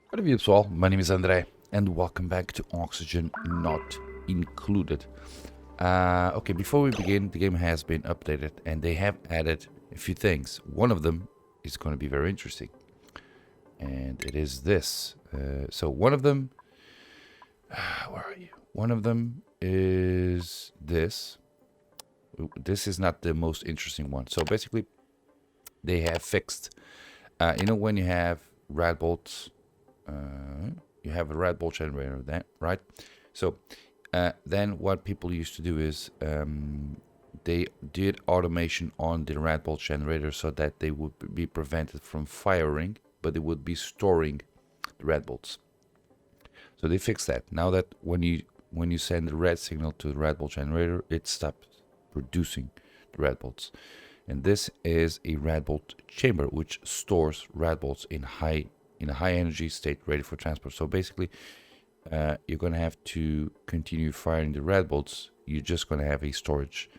What up, you all? My name is André, and welcome back to Oxygen Not Included. Okay, before we begin, the game has been updated, and they have added a few things. One of them is going to be very interesting, and it is this. So one of them, where are you? One of them is this. This is not the most interesting one. So basically, they have fixed. When you have rad bolts. You have a red bolt generator there, right? So then what people used to do is they did automation on the red bolt generator so that they would be prevented from firing, but they would be storing the red bolts. So they fixed that. Now that when you send the red signal to the red bolt generator, it stops producing the red bolts. And this is a red bolt chamber which stores red bolts in a high energy state ready for transport. So basically you're going to have to continue firing the red bolts. You're just going to have a storage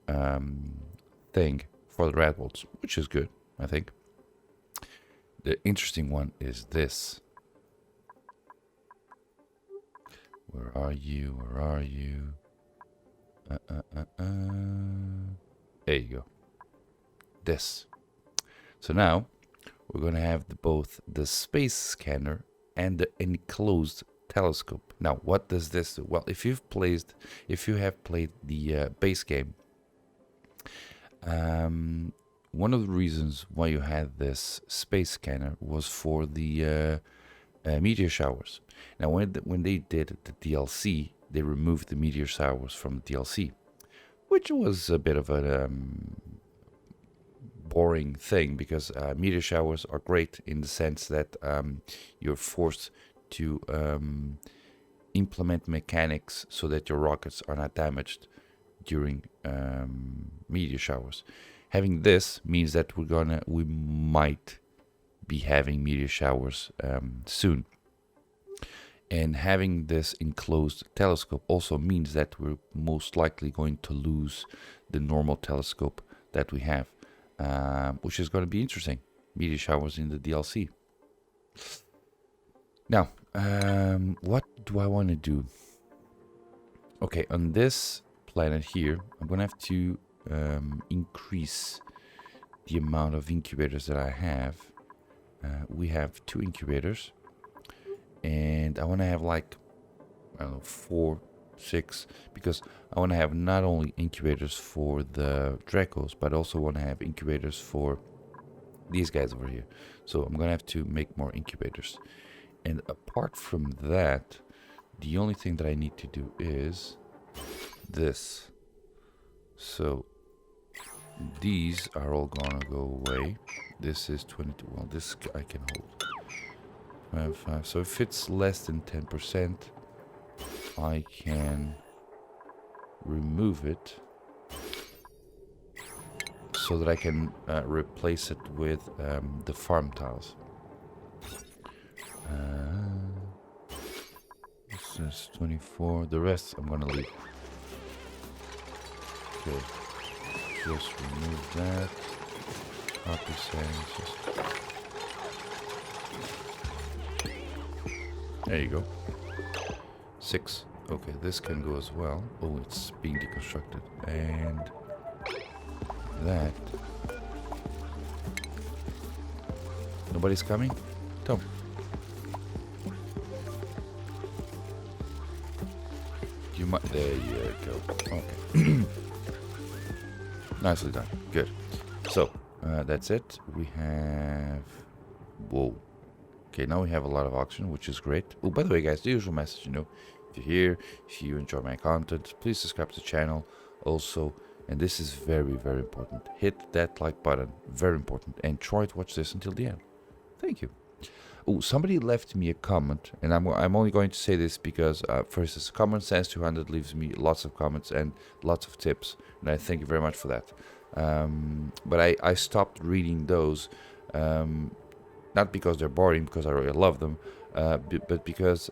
thing for the red bolts, which is good, I think. The interesting one is this. Where are you? Where are you? There you go. This. So now we're going to have both the space scanner and the enclosed telescope. Now, what does this do? Well, if you have played the base game, one of the reasons why you had this space scanner was for the meteor showers. Now, when they did the DLC, they removed the meteor showers from the DLC, which was a bit of a boring thing, because meteor showers are great in the sense that you're forced to implement mechanics so that your rockets are not damaged during meteor showers. Having this means that we might be having meteor showers soon. And having this enclosed telescope also means that we're most likely going to lose the normal telescope that we have. Which is going to be interesting. Meteor showers in the DLC. Now, what do I want to do? Okay, on this planet here, I'm going to have to increase the amount of incubators that I have. We have 2 incubators, and I want to have like, I don't know, 4, 6, because I want to have not only incubators for the Dracos, but I also want to have incubators for these guys over here. So I'm gonna have to make more incubators. And apart from that, the only thing that I need to do is this. So these are all gonna go away. This is 22. Well, this I can hold. 5. So if it's less than 10%, I can remove it so that I can replace it with the farm tiles. This is 24. The rest I'm gonna leave. Okay, just remove that. Copy settings. There you go. 6. Okay, this can go as well. Oh, it's being deconstructed. And that. Nobody's coming? Tom. You might. There you go. Okay. Nicely done. Good. So, that's it. We have. Whoa. Okay, now we have a lot of oxygen, which is great. Oh, by the way, guys, the usual message, if you're here, if you enjoy my content, please subscribe to the channel. Also, and this is very, very important, hit that like button. Very important. And try to watch this until the end. Thank you. Oh, somebody left me a comment, and I'm only going to say this because, first, it's Common Sense 200 leaves me lots of comments and lots of tips, and I thank you very much for that. But I stopped reading those. Not because they're boring, because I really love them, but because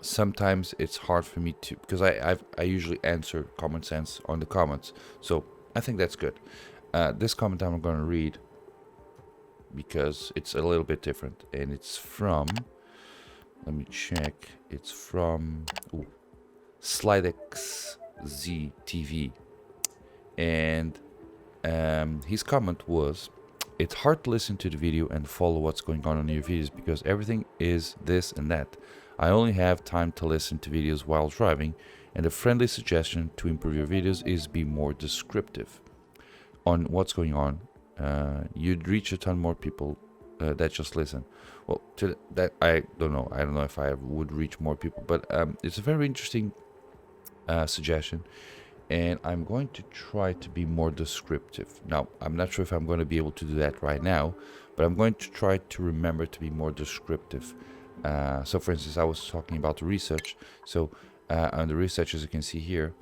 sometimes it's hard for me to, because I usually answer Common Sense on the comments, so I think that's good. This comment I'm going to read because it's a little bit different, and it's from, let me check, it's from Slidex ZTV, and his comment was, it's hard to listen to the video and follow what's going on in your videos because everything is this and that. I only have time to listen to videos while driving, and a friendly suggestion to improve your videos is be more descriptive on what's going on. You'd reach a ton more people that just listen. Well, to that, I don't know if I would reach more people, but it's a very interesting suggestion, and I'm going to try to be more descriptive. Now, I'm not sure if I'm going to be able to do that right now, but I'm going to try to remember to be more descriptive. So for instance, I was talking about the research. So on the research, as you can see here,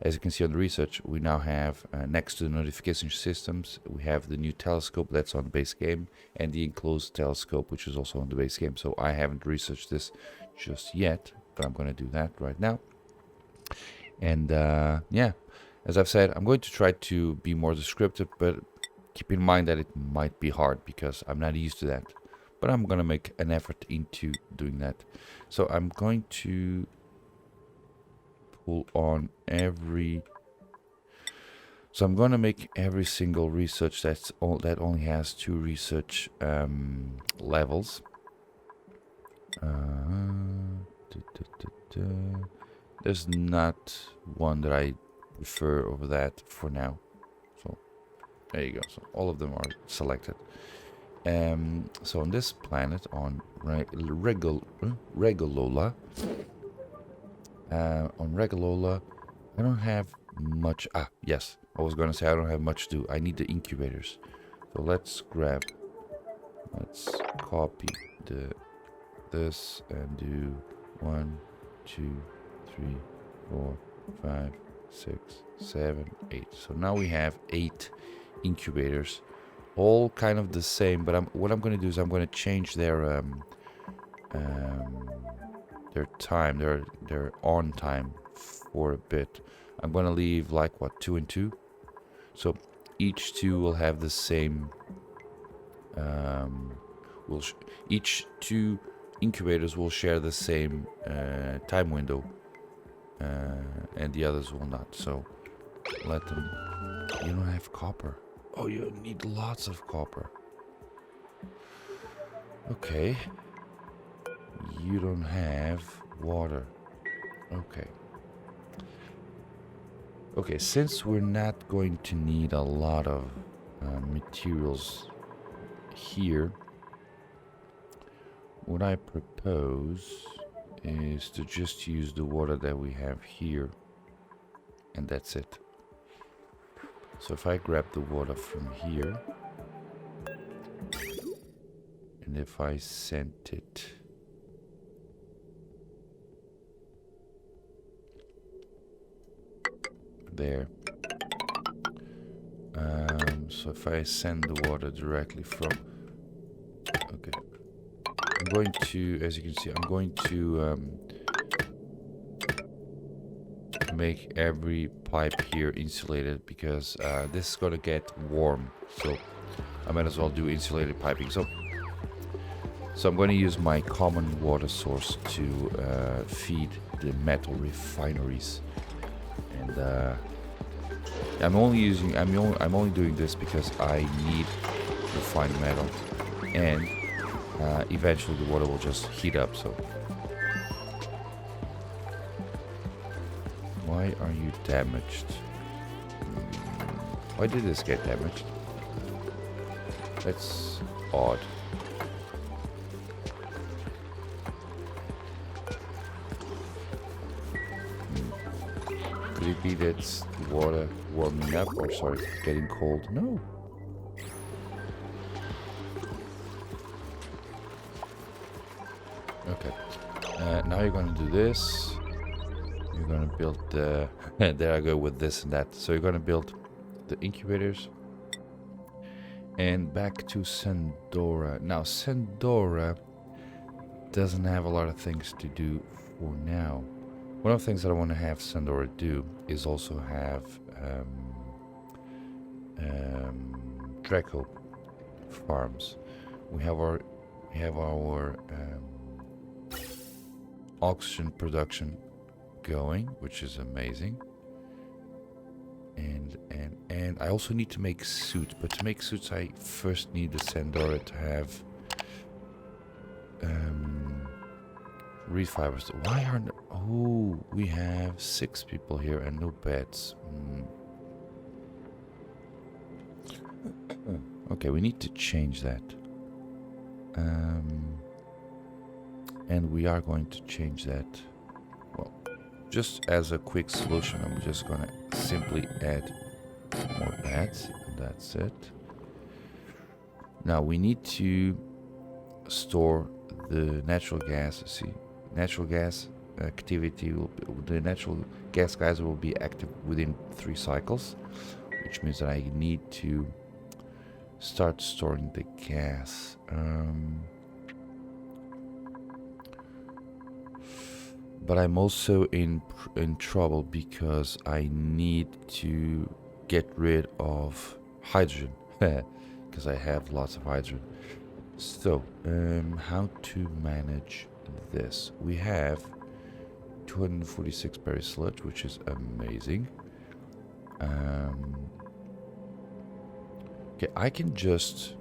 as you can see on the research, we now have next to the notification systems, we have the new telescope that's on the base game, and the enclosed telescope, which is also on the base game. So I haven't researched this just yet, but I'm going to do that right now. And yeah, as I've said, I'm going to try to be more descriptive, but keep in mind that it might be hard because I'm not used to that. But I'm going to make an effort into doing that. So I'm going to pull on every... So I'm going to make every single research that only has 2 research levels. There's not one that I prefer over that for now. So there you go. So all of them are selected. So on this planet, on Regulola, I don't have much. Yes, I was going to say I don't have much to do. I need the incubators. So let's copy this and do 1, 2, 3, 4, 5, 6, 7, 8. So now we have 8 incubators, all kind of the same. But what I'm going to do is I'm going to change their time, their on time for a bit. I'm going to leave like what, 2 and 2. So each 2 will have the same. Each 2 incubators will share the same time window, and the others will not. So let them. You don't have copper. Oh, you need lots of copper. Okay. You don't have water. Okay. Okay, since we're not going to need a lot of materials here, what I propose is to just use the water that we have here, and that's it. So if I grab the water from here, and if I sent it there, so if I send the water directly from, okay, I'm going to, as you can see, I'm going to make every pipe here insulated, because this is going to get warm, so I might as well do insulated piping. So I'm going to use my common water source to feed the metal refineries, and I'm only doing this because I need refined metal, and eventually the water will just heat up. So why are you damaged? Why did this get damaged? That's odd. Could it be that's water warming up, or sorry, getting cold? No. Okay. Now you're going to do this. You're going to build the... there I go with this and that. So you're going to build the incubators. And back to Sandora. Now, Sandora doesn't have a lot of things to do for now. One of the things that I want to have Sandora do is also have Draco. farms. We have our oxygen production going, which is amazing. And I also need to make suits, but to make suits I first need the Sandora to have reed fibers. Why aren't... Oh, we have 6 people here and no beds. Okay, we need to change that. And we are going to change that. Well, just as a quick solution, I'm just gonna simply add more beds. And that's it. Now we need to store the natural gas. See, natural gas activity will be, the natural gas geyser will be active within 3 cycles, which means that I need to start storing the gas. But I'm also in trouble because I need to get rid of hydrogen because I have lots of hydrogen. So, how to manage this? We have 246 berry sludge, which is amazing. Okay, I can just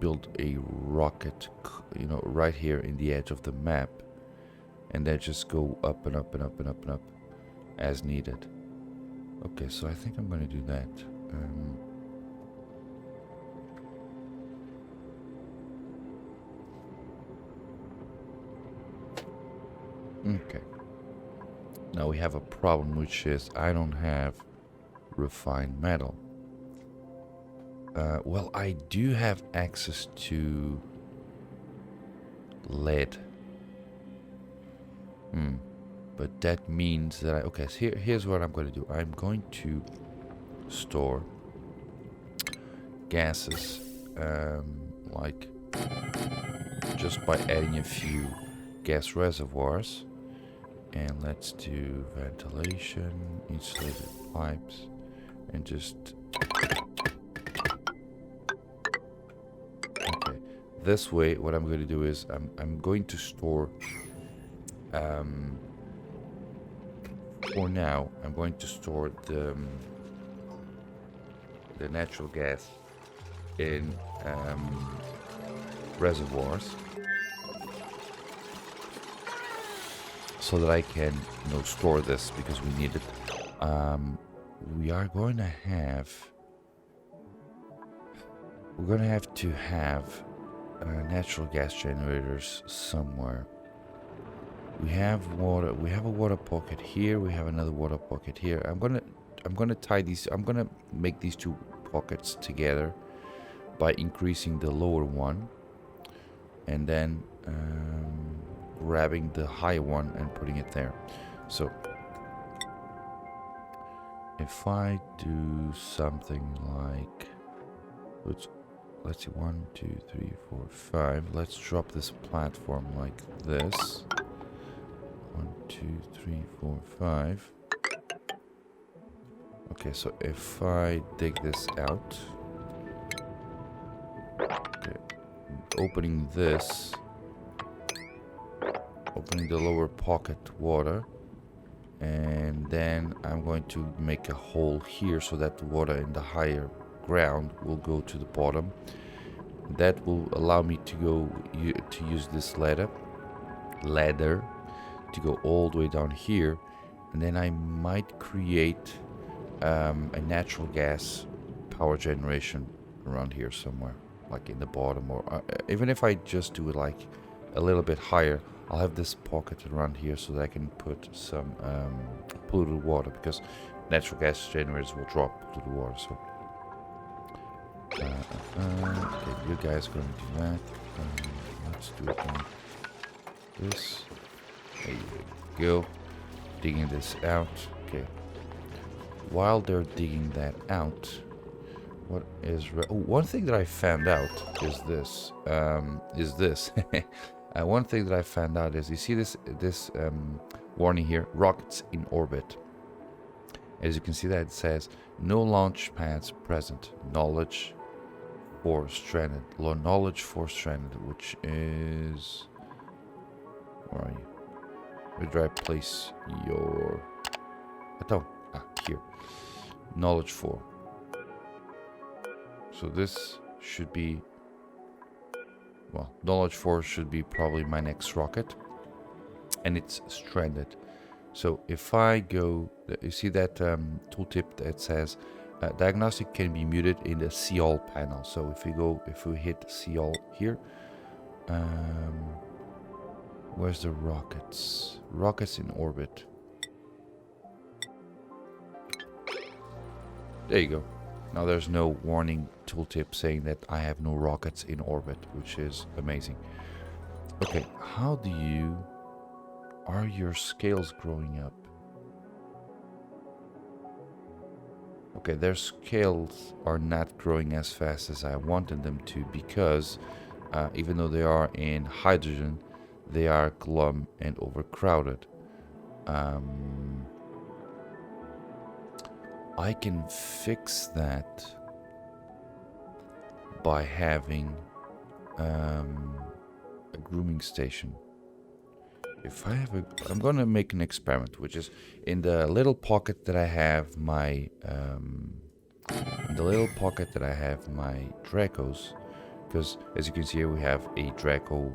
build a rocket, you know, right here in the edge of the map, and then just go up and up and up and up and up as needed. Okay, so I think I'm gonna do that. Okay. Now we have a problem, which is I don't have refined metal. Well, I do have access to lead. But that means that okay, so here's what I'm going to do. I'm going to store gases, like just by adding a few gas reservoirs. And let's do ventilation, insulated pipes, and just... Okay, this way what I'm going to do is I'm going to store... for now, I'm going to store the natural gas in reservoirs, so that I can, you know, store this because we need it. We are going to have... We're going to have to have natural gas generators somewhere. We have water. We have a water pocket here. We have another water pocket here. I'm gonna tie these. I'm gonna make these 2 pockets together by increasing the lower one, and then grabbing the high one and putting it there. So if I do something like, let's see, 1, 2, 3, 4, 5. Let's drop this platform like this. 1, 2, 3, 4, 5. Okay, so if I dig this out, okay, opening this, opening the lower pocket water, and then I'm going to make a hole here so that the water in the higher ground will go to the bottom. That will allow me to go to use this ladder to go all the way down here, and then I might create a natural gas power generation around here somewhere, like in the bottom, or even if I just do it like a little bit higher, I'll have this pocket around here so that I can put some polluted water, because natural gas generators will drop polluted water. So okay, you guys are going to do that. Let's do it like this. There you go. Digging this out. Okay. While they're digging that out, what is... one thing that I found out is this. One thing that I found out is, you see this warning here, rockets in orbit. As you can see that it says, no launch pads present. Knowledge 4 stranded. Low knowledge 4 stranded, which is... Where are you? Where do I place your... here. Knowledge 4. So this should be... Well, knowledge 4 should be probably my next rocket. And it's stranded. So if I go... You see that tooltip that says... diagnostic can be muted in the see all panel. So if we hit see all here... where's the rockets? Rockets in orbit. There you go. Now there's no warning tooltip saying that I have no rockets in orbit, which is amazing. Okay, how do you... Are your scales growing up? Okay, their scales are not growing as fast as I wanted them to because even though they are in hydrogen, they are glum and overcrowded. I can fix that by having a grooming station. If I have I'm gonna make an experiment, which is in the little pocket that I have my Dracos, because as you can see here we have a Draco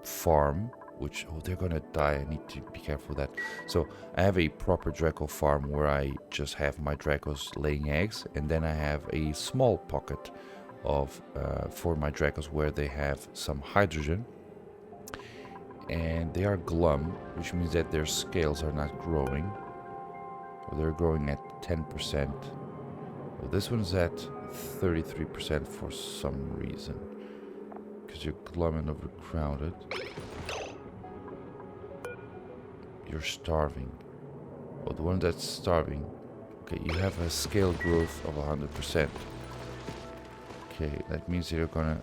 farm, which they're gonna die. I need to be careful of that. So I have a proper Draco farm where I just have my Dracos laying eggs, and then I have a small pocket of for my Dracos where they have some hydrogen. And they are glum, which means that their scales are not growing. Or they're growing at 10%. Well, this one's at 33% for some reason. Because you're glum and overcrowded. You're starving. Oh, the one that's starving. Okay, you have a scale growth of 100%. Okay, that means you're gonna...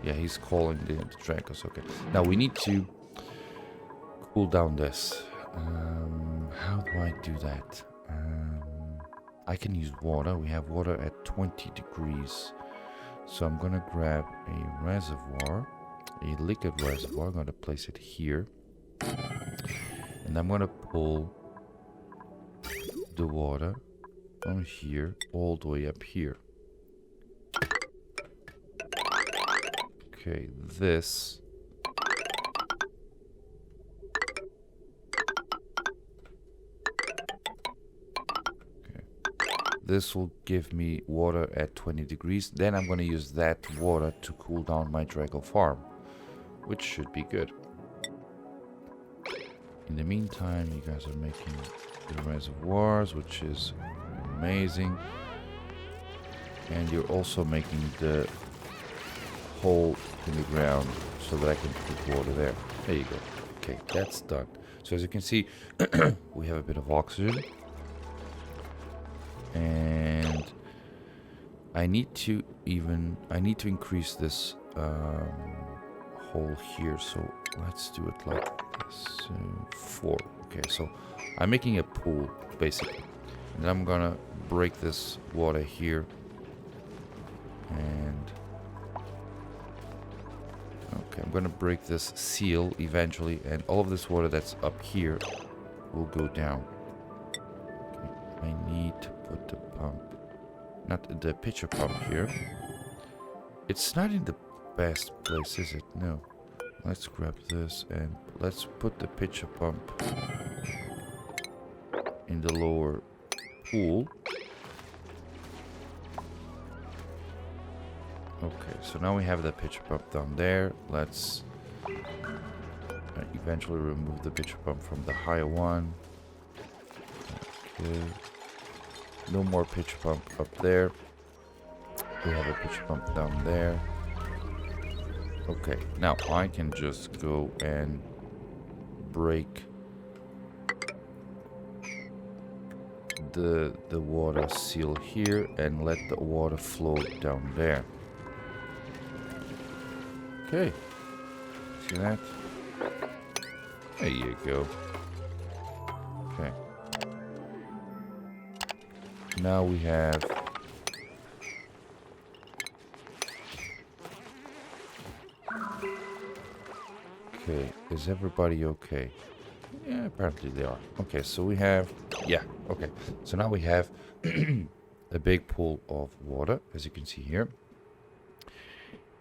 Yeah, he's calling the Dracos. Okay. Now we need to cool down this. How do I do that? I can use water. We have water at 20 degrees. So I'm going to grab a reservoir, a liquid reservoir. I'm going to place it here. And I'm going to pull the water from here all the way up here. Okay, this will give me water at 20 degrees. Then I'm going to use that water to cool down my Draco farm, which should be good. In the meantime, you guys are making the reservoirs, which is amazing. And you're also making the hole in the ground so that I can put water there. There you go. Okay, that's done. So as you can see, we have a bit of oxygen. And I need to increase this hole here. So let's do it like this. 4. Okay, so I'm making a pool basically. And I'm gonna break this water here. And okay, I'm gonna break this seal eventually, and all of this water that's up here will go down. Okay, I need to put the pump, not the pitcher pump here. It's not in the best place, is it? No. Let's grab this and let's put the pitcher pump in the lower pool. Okay, so now we have the pitcher pump down there. Let's eventually remove the pitcher pump from the higher one. Okay. No more pitcher pump up there. We have a pitcher pump down there. Okay, now I can just go and break the water seal here and let the water flow down there. Okay, see that? There you go. Okay. now we have... Okay, is everybody okay? Yeah, apparently they are. Okay, so we have... Yeah, okay. So now we have a big pool of water, as you can see here.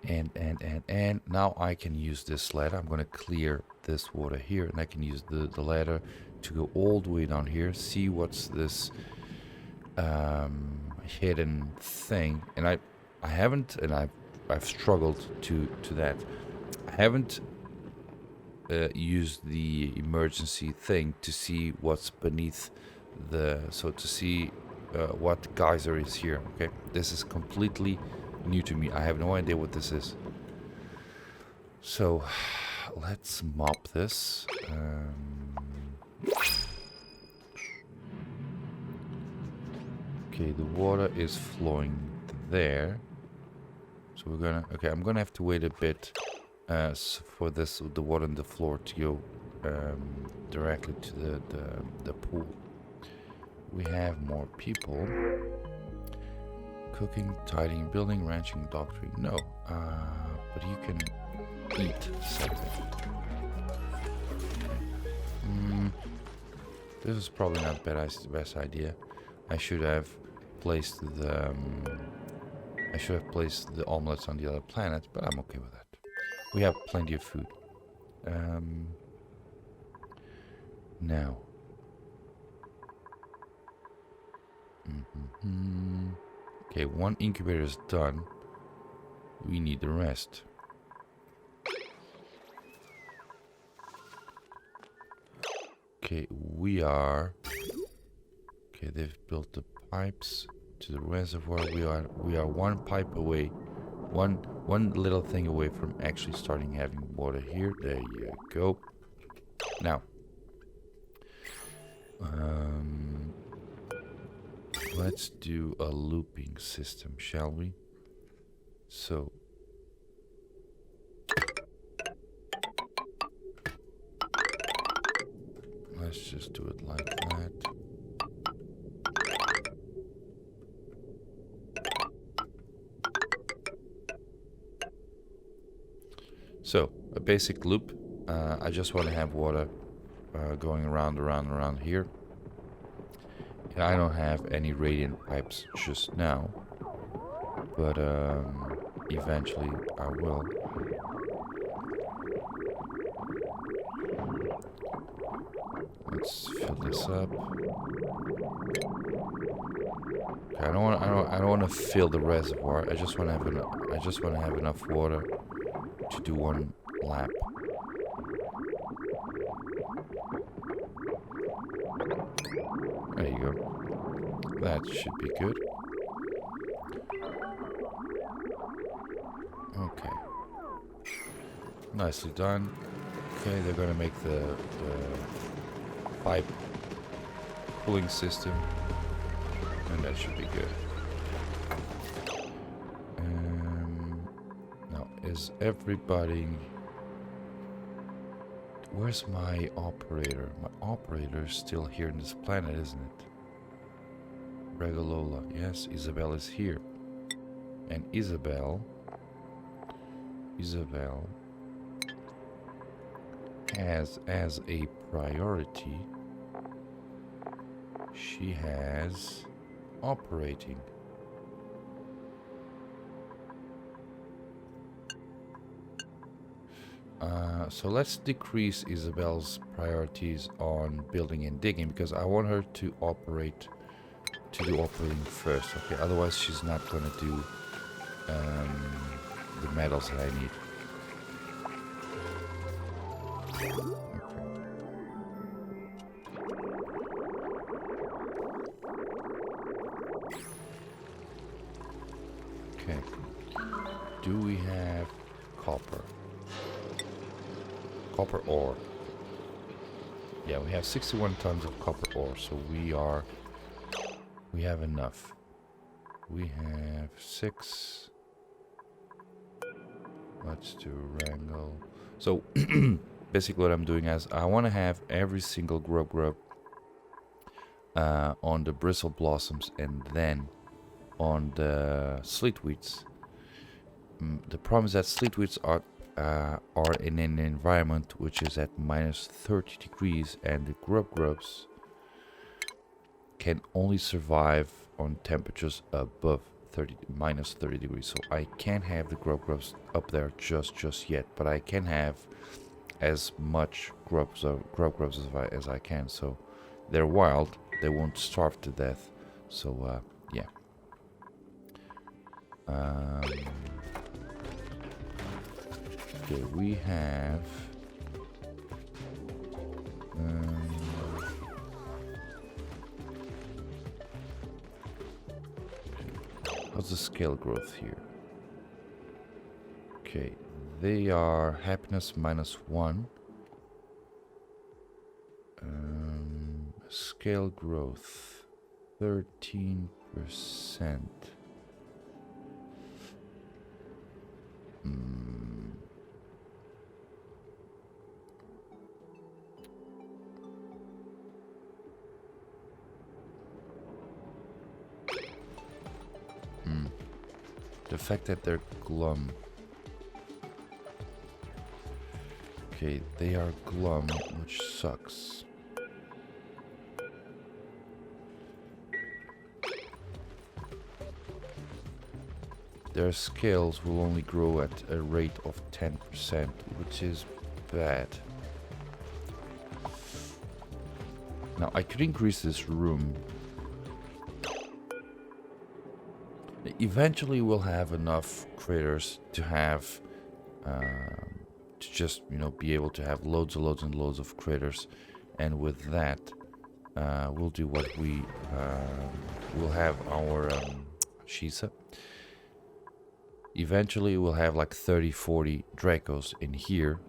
And now I can use this ladder. I'm going to clear this water here, and I can use the ladder to go all the way down here, see what's this hidden thing. And I haven't, and I've struggled to that. I haven't used the emergency thing to see what's beneath the, so to see what geyser is here. Okay, this is completely new to me. I have no idea what this is. So let's mop this. Okay, the water is flowing there. So we're gonna, okay, I'm gonna have to wait a bit for this, the water on the floor to go directly to the pool. We have more people. Cooking, tidying, building, ranching, doctoring. No, but you can eat something. This is probably not the best idea. I should have placed the omelets on the other planet, but I'm okay with that. We have plenty of food. Now. Okay, one incubator is done. We need the rest. Okay, we are... Okay, they've built the pipes to the reservoir. We are one pipe away, one little thing away from actually starting having water here. There you go. Now, let's do a looping system, shall we? So, let's just do it like that. So, a basic loop. I just want to have water going around here. I don't have any radiant pipes just now, but eventually I will. Let's fill this up. Okay, I don't want to fill the reservoir. I just want to have enough water to do one lap. There you go. That should be good. Okay. Nicely done. Okay, they're gonna make the pipe cooling system, and that should be good. Now, is everybody... Where's my operator? My operator is still here in this planet, isn't it? Regalola. Yes, Isabel is here. And Isabel has, as a priority, she has operating. So let's decrease Isabel's priorities on building and digging, because I want her to do operating first. Okay, otherwise she's not gonna do the metals that I need. Okay. Do we have copper? Copper ore. Yeah, we have 61 tons of copper ore, so we have enough. We have 6. Let's do wrangle. So basically what I'm doing is I want to have every single grub on the bristle blossoms and then on the sleetweeds. The problem is that sleetweeds are in an environment which is at minus 30 degrees, and the grubs can only survive on temperatures above minus 30 degrees. So I can't have the grubs up there just yet, but I can have as much grubs as I can. So they're wild, they won't starve to death. So yeah. Okay, we have how's the scale growth here? Okay, they are happiness -1. Scale growth 13%. The fact that they're glum. Okay, they are glum, which sucks. Their scales will only grow at a rate of 10%, which is bad. Now, I could increase this room. Eventually, we'll have enough critters to have, to just, be able to have loads and loads of critters. And with that, we'll do what we'll have our Shisa. Eventually, we'll have like 30-40 Dracos in here.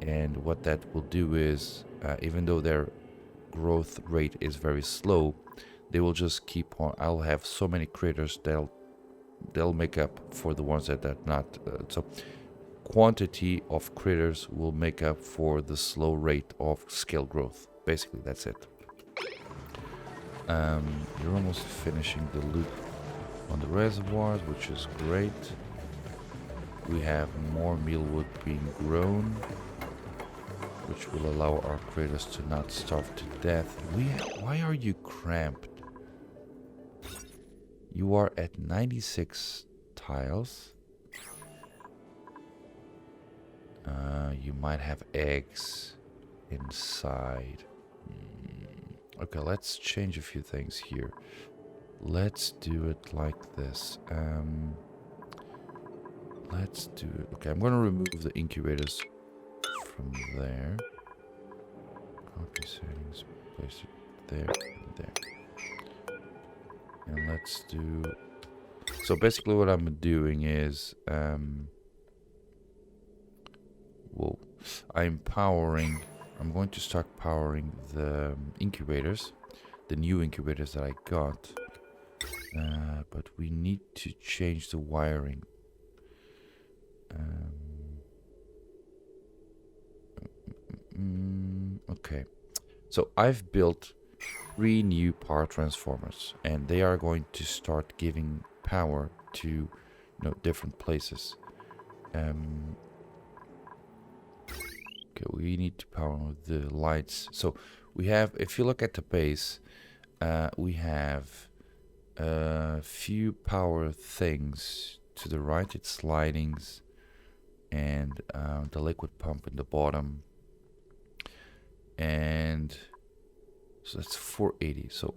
And what that will do is, even though their growth rate is very slow, they will just keep on. I'll have so many critters they'll make up for the ones that are not. So quantity of critters will make up for the slow rate of scale growth. Basically, that's it. You're almost finishing the loop on the reservoirs, which is great. We have more mealwood being grown, which will allow our critters to not starve to death. Why are you cramped? You are at 96 tiles. You might have eggs inside. Okay, let's change a few things here. Let's do it like this. Let's do it. Okay, I'm going to remove the incubators from there. Copy settings, place it there and there. And let's do... So basically what I'm doing is... I'm going to start powering the incubators. The new incubators that I got. But we need to change the wiring. Okay. So I've built 3 new power transformers, and they are going to start giving power to different places. Okay, we need to power the lights. So we have, if you look at the base, we have a few power things to the right. It's lightings and the liquid pump in the bottom. And so that's 480. So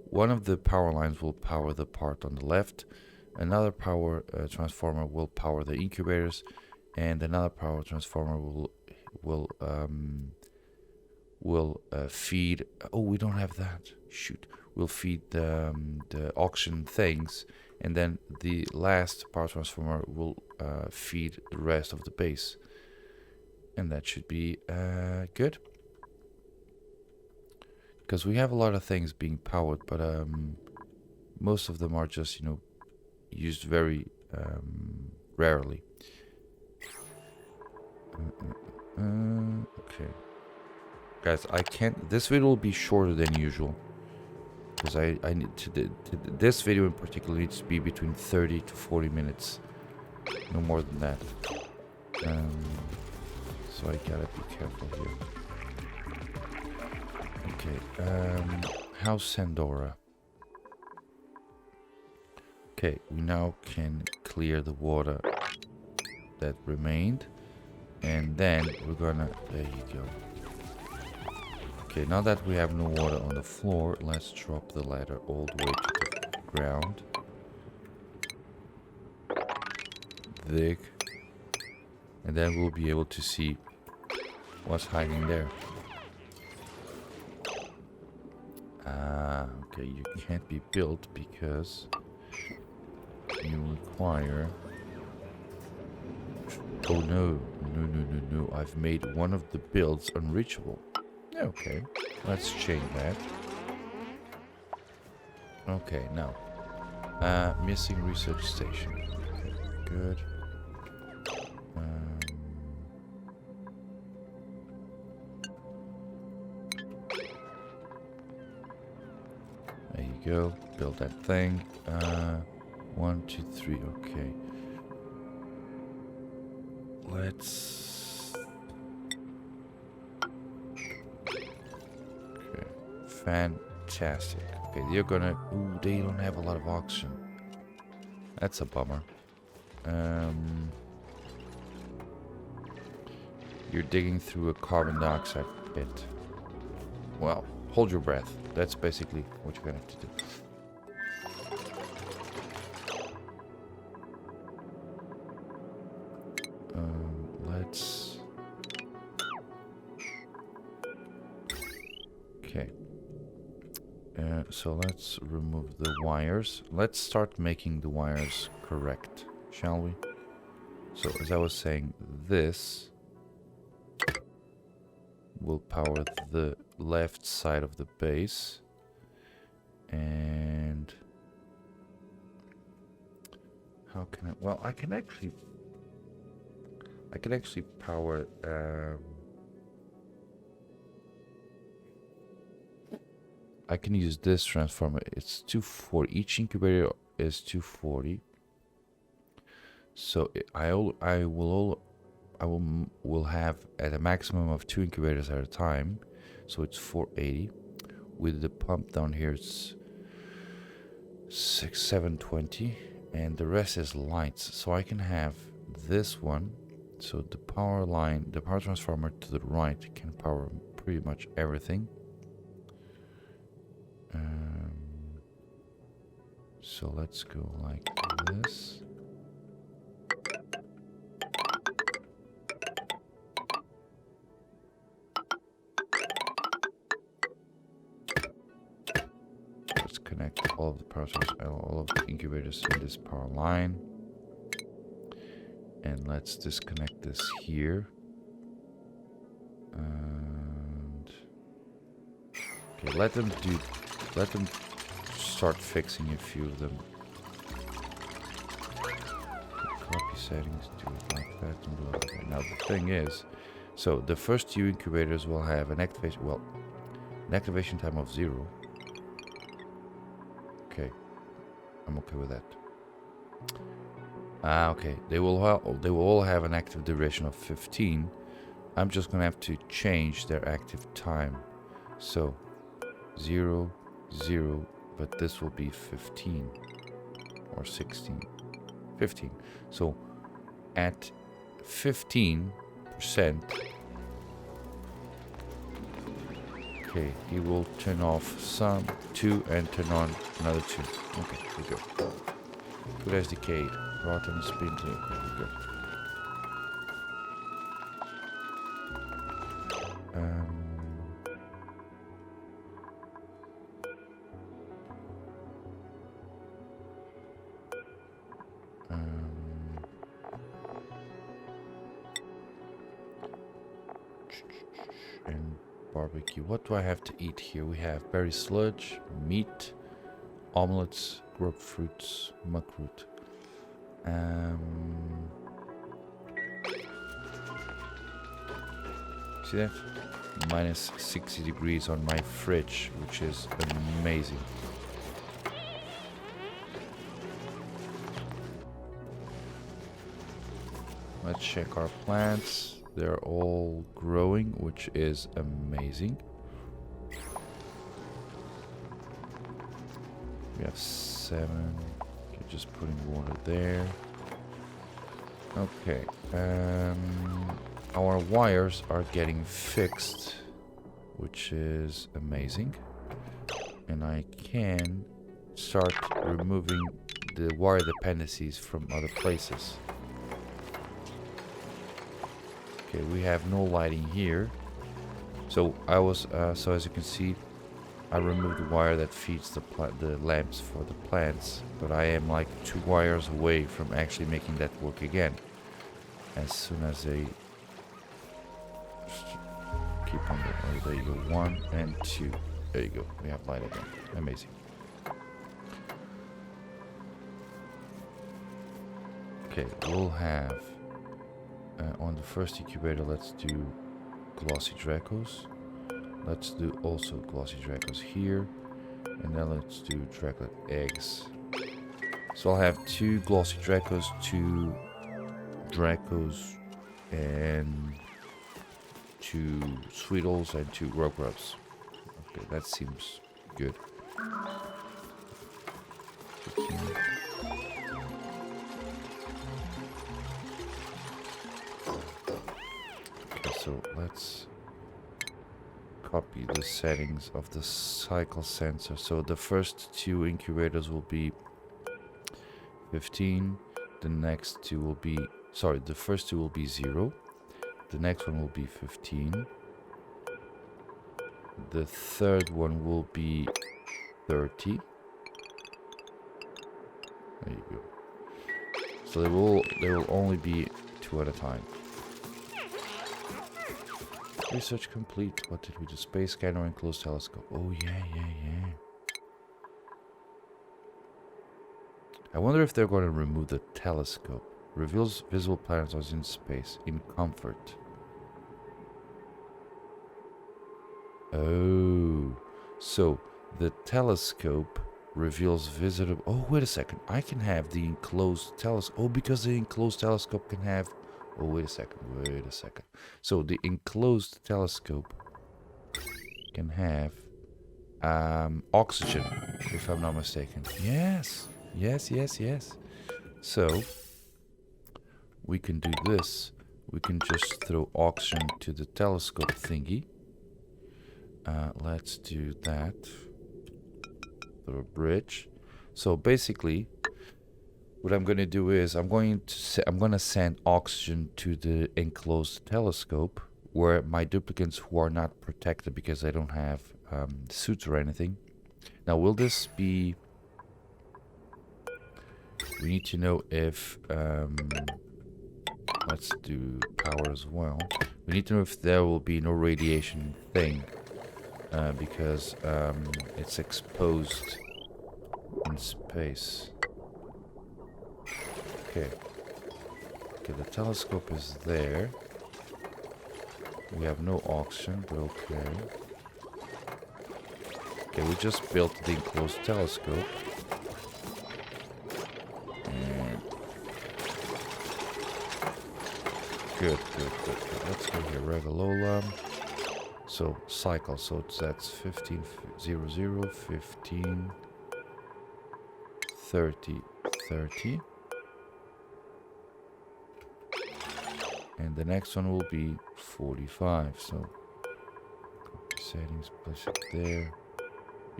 one of the power lines will power the part on the left. Another power transformer will power the incubators, and another power transformer will feed. Oh, we don't have that. Shoot. We'll feed the auction things, and then the last power transformer will feed the rest of the base, and that should be good. Because we have a lot of things being powered, but most of them are just used very rarely. Okay, guys, I can't. This video will be shorter than usual because I need this video in particular needs to be between 30 to 40 minutes, no more than that. So I gotta be careful here. Okay, how's Sandora? Okay, we now can clear the water that remained, and then we're gonna, there you go. Okay, now that we have no water on the floor, let's drop the ladder all the way to the ground. Dig. And then we'll be able to see what's hiding there. Okay, you can't be built because you require... Oh no, no. I've made one of the builds unreachable. Okay, let's change that. Okay, now. Missing research station. Okay, good. There you go. Build that thing. 1, 2, 3. Okay. Let's... Okay. Fantastic. Okay, you're gonna... Ooh, they don't have a lot of oxygen. That's a bummer. You're digging through a carbon dioxide pit. Well, hold your breath. That's basically what you're gonna have to do. Let's... Okay. So let's remove the wires. Let's start making the wires correct, shall we? So as I was saying, this will power the left side of the base, and how can I... Well, I can actually power... I can use this transformer. It's 240. Each incubator is 240. So I will have at a maximum of 2 incubators at a time. So it's 480. With the pump down here, it's 720, and the rest is lights. So I can have this one. So the power line, the power transformer to the right can power pretty much everything. So let's go like this. Let's connect all of the power sources, all of the incubators in this power line. And let's disconnect this here. And okay, let them start fixing a few of them. Copy settings, do it like that and blah, blah, blah. Now the thing is, so the first 2 incubators will have an activation time of 0. Okay, I'm okay with that. Okay, they will all have an active duration of 15. I'm just gonna have to change their active time. So 0, 0, but this will be 15 or 16, 15. So at 15%, okay, he will turn off some 2 and turn on another 2. Okay, we go. Food has decayed. Rotten spin. Okay, we go. And barbecue. What do I have to eat here? We have berry sludge, meat, omelets, grapefruits, muckroot. See that? minus 60 degrees on my fridge, which is amazing. Let's check our plants. They're all growing, which is amazing. We have 7. Okay, just putting water there. Okay. Our wires are getting fixed, which is amazing. And I can start removing the wire dependencies from other places. Okay, we have no lighting here. So so as you can see, I removed the wire that feeds the lamps for the plants, but I am like 2 wires away from actually making that work again. As soon as they keep on there. Oh, there you go. 1 and 2. There you go. We have light again. Amazing. Okay, we'll have on the first incubator, let's do glossy Dracos. Let's do also glossy Dracos here. And then let's do Draclet eggs. So I'll have 2 glossy Dracos, 2 Dracos, and 2 Sweetles, and 2 Grubs. Okay, that seems good. Okay, so let's copy the settings of the cycle sensor. So the first 2 incubators will be 15. The next 2 will be, sorry, the first 2 will be 0. The next one will be 15. The third one will be 30. There you go. So they will only be 2 at a time. Research complete. What did we do? Space scanner, enclosed telescope. Oh yeah. I wonder if they're going to remove the telescope. Reveals visible planets in space in comfort. Oh, so the telescope reveals visible. Oh, wait a second. I can have the enclosed telescope. Oh, because the enclosed telescope can have. Oh, wait a second. So the enclosed telescope can have oxygen, if I'm not mistaken. Yes. So we can do this. We can just throw oxygen to the telescope thingy. Let's do that. Through a bridge. So basically, what I'm going to do is I'm going to send oxygen to the enclosed telescope, where my duplicates who are not protected because they don't have suits or anything. Now, will this be? We need to know if let's do power as well. We need to know if there will be no radiation thing. Because it's exposed in space. Okay, the telescope is there. We have no oxygen, but okay. Okay, we just built the enclosed telescope. And good. Let's go here, Regalola. So cycle, so that's 15, 00, 15, 30, 30. And the next one will be 45. So settings, place it there,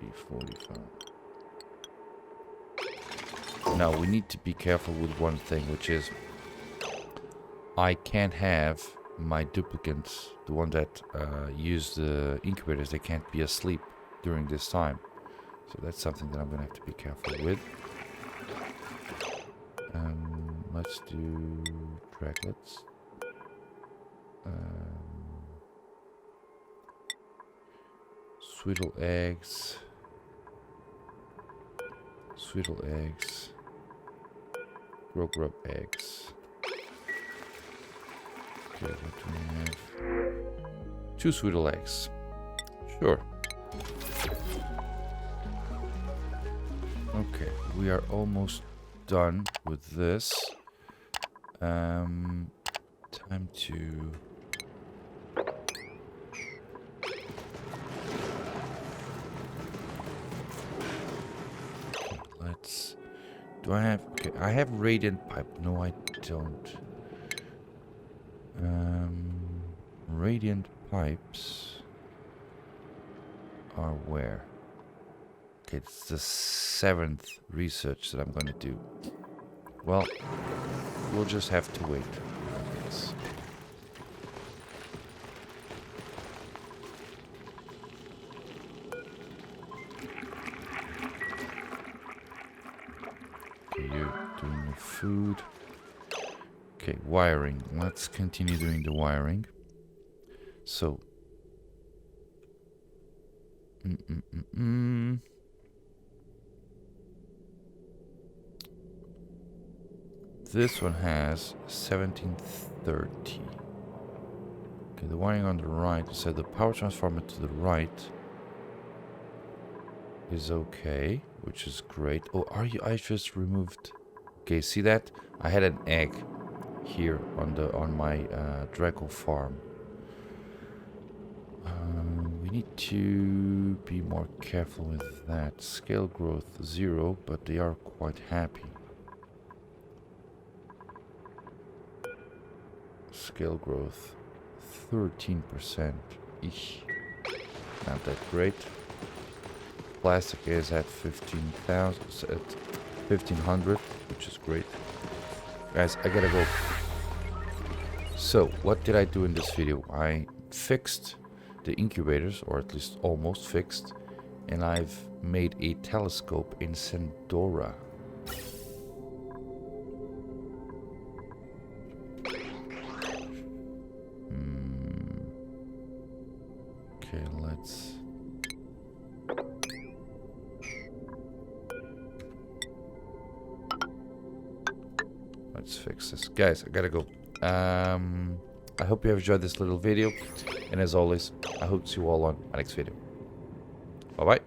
be 45. Now we need to be careful with one thing, which is I can't have my duplicates, the one that use the incubators, they can't be asleep during this time. So that's something that I'm gonna have to be careful with. Let's do Draglets. Sweetle eggs. Grub eggs. Okay, what do we have? 2 sweet eggs. Sure. Okay, we are almost done with this. Time to... Let's... Do I have... Okay, I have radiant pipe. No, I don't. Radiant pipes are where? Okay, it's the 7th research that I'm going to do. Well, we'll just have to wait, I guess. Okay, you're doing the food. Okay, wiring. Let's continue doing the wiring. So... This one has 1730. Okay, the wiring on the right, so the power transformer to the right is okay, which is great. Oh, I just removed... Okay, see that? I had an egg here on my Draco farm. We need to be more careful with that. Scale growth 0, but they are quite happy. Scale growth 13%. Eesh. Not that great. Plastic is at 15,000, at 1500, which is great. Guys, I gotta go. So, what did I do in this video? I fixed the incubators, or at least almost fixed, and I've made a telescope in Sandora. Okay, let's fix this. Guys, I gotta go. I hope you have enjoyed this little video, and as always, I hope to see you all on my next video. Bye bye.